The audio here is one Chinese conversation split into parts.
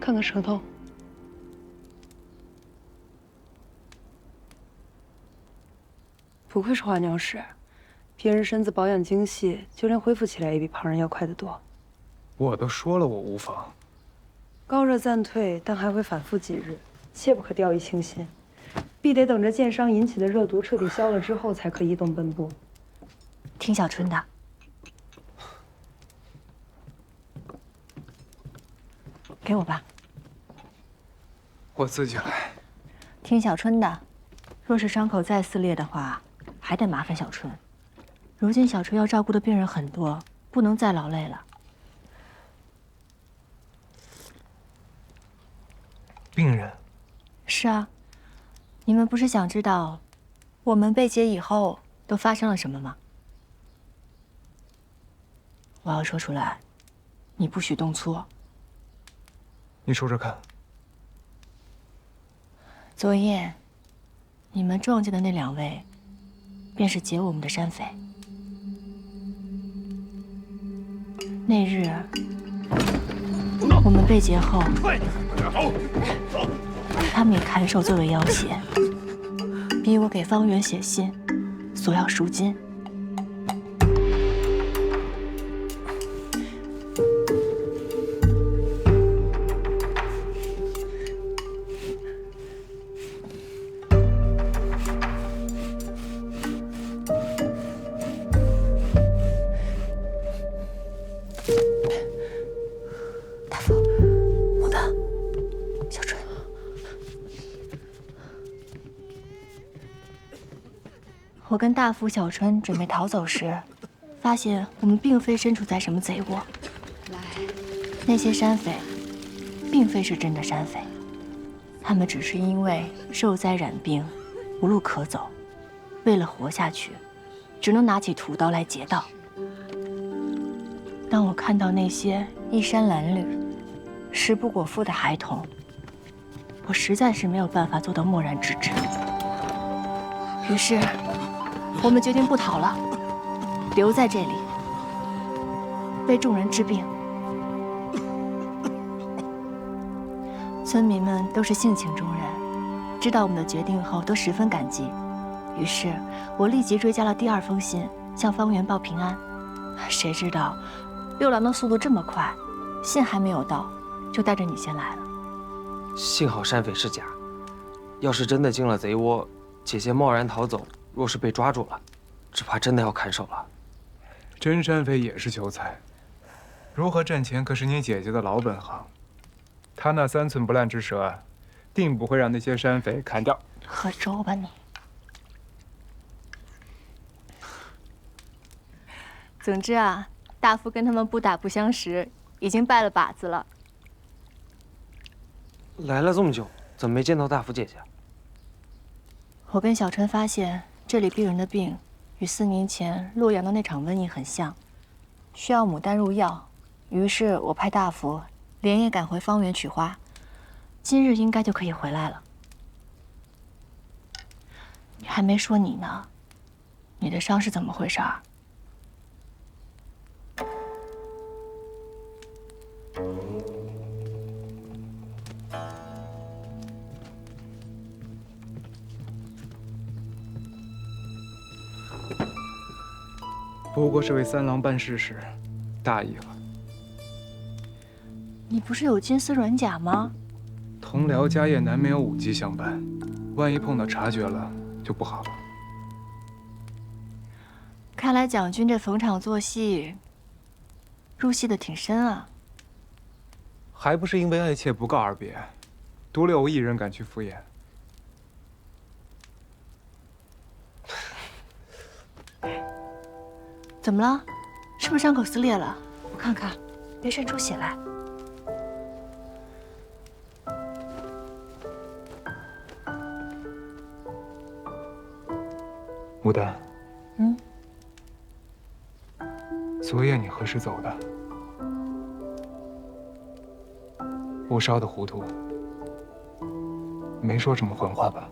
看看舌头。不愧是化疗师，平日身子保养精细，就连恢复起来也比旁人要快得多。我都说了我无妨。高热暂退，但还会反复几日，切不可掉以轻心，必得等着箭伤引起的热毒彻底消了之后，才可移动奔波。听小春的。给我吧。我自己来。听小春的，若是伤口再撕裂的话，还得麻烦小春。如今小春要照顾的病人很多，不能再劳累了。病人？是啊，你们不是想知道我们被劫以后都发生了什么吗？我要说出来，你不许动粗。你说说看。昨夜，你们撞见的那2位，便是劫我们的山匪。那日，我们被劫后，他们以砍手作为要挟，逼我给方圆写信，索要赎金。我跟大夫小春准备逃走时，发现我们并非身处在什么贼窝。那些山匪，并非是真的山匪，他们只是因为受灾染病，无路可走，为了活下去，只能拿起屠刀来劫道。当我看到那些衣衫褴褛、食不果腹的孩童，我实在是没有办法做到漠然置之。于是，我们决定不逃了，留在这里，为众人治病。村民们都是性情中人，知道我们的决定后都十分感激。于是，我立即追加了第2封信，向方圆报平安。谁知道，六郎的速度这么快，信还没有到，就带着你先来了。幸好山匪是假，要是真的进了贼窝，姐姐贸然逃走，若是被抓住了，只怕真的要砍手了。真山匪也是求财，如何挣钱可是你姐姐的老本行。她那3寸不烂之舌，定不会让那些山匪砍掉。喝粥吧你。总之啊，大夫跟他们不打不相识，已经拜了把子了。来了这么久，怎么没见到大福姐姐？我跟小春发现，这里病人的病与4年前洛阳的那场瘟疫很像，需要牡丹入药。于是我派大福连夜赶回方圆取花，今日应该就可以回来了。你还没说你呢，你的伤是怎么回事儿？不过是为3郎办事时大意了。你不是有金丝软甲吗？同僚家业难免有5级相伴，万一碰到察觉了，就不好了。看来蒋军这逢场作戏，入戏的挺深啊。还不是因为爱妾不告而别，独留我一人敢去赴宴。怎么了？是不是伤口撕裂了？我看看，别渗出血来。牡丹。嗯。昨夜你何时走的？我烧的糊涂，没说什么混话吧？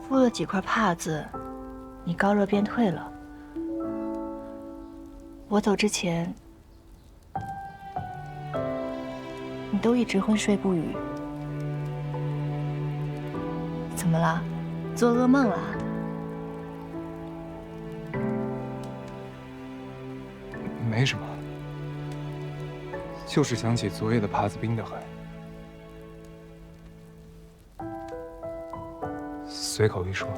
敷了几块帕子，你高热便退了。我走之前，都一直昏睡不语。怎么了？做噩梦了？没什么，就是想起昨夜的帕子冰的很。随口一说。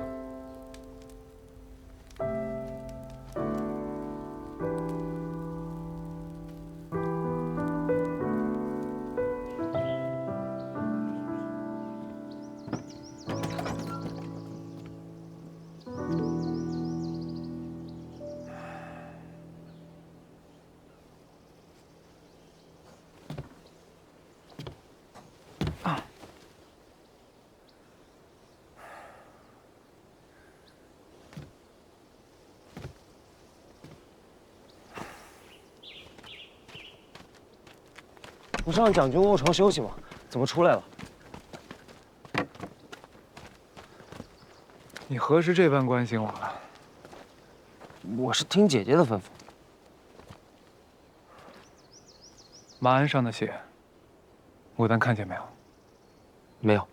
不是让蒋军卧床休息吗？怎么出来了？你何时这般关心我了？我是听姐姐的吩咐。马鞍上的血，牡丹看见没有？没有。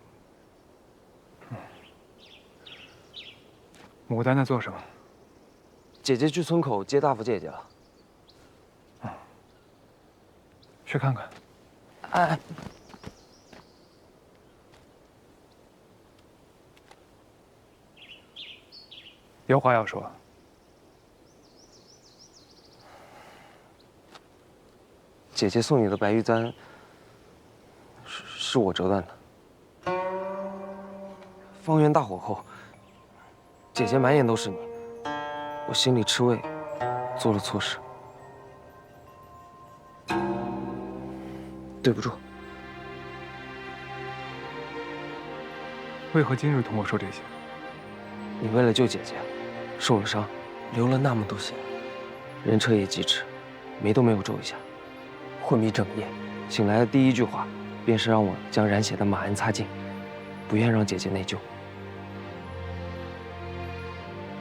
牡丹在做什么？姐姐去村口接大福姐姐了。去看看。哎，有话要说。姐姐送你的白玉簪，是我折断的。方圆大火后，姐姐满眼都是你，我心里吃味，做了错事，对不住。为何今日同我说这些？你为了救姐姐，受了伤，流了那么多血，人彻夜疾驰，眉都没有皱一下，昏迷整夜，醒来的第一句话便是让我将染血的马鞍擦净，不愿让姐姐内疚。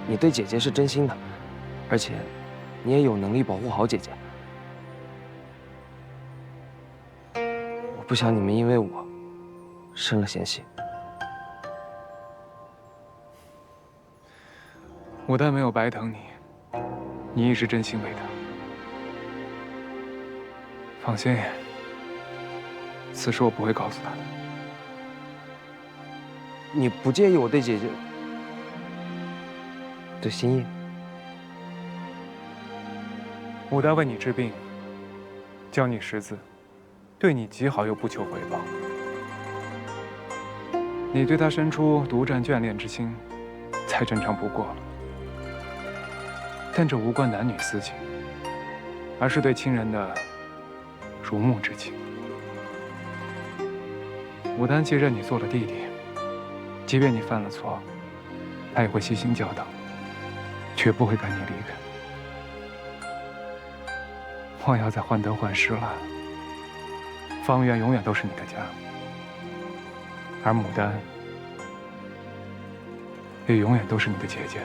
你对姐姐是真心的，而且你也有能力保护好姐姐。我不想你们因为我生了嫌隙。牡丹没有白疼你，你亦是真心为她。放心，此事我不会告诉她的。你不介意我对姐姐的心意？牡丹为你治病，教你识字，对你极好，又不求回报。你对她生出独占眷恋之心，再正常不过了。但这无关男女私情，而是对亲人的如沐之情。牡丹既认你做了弟弟，即便你犯了错，她也会悉心教导，绝不会赶你离开。莫要再患得患失了。方圆永远都是你的家，而牡丹也永远都是你的姐姐。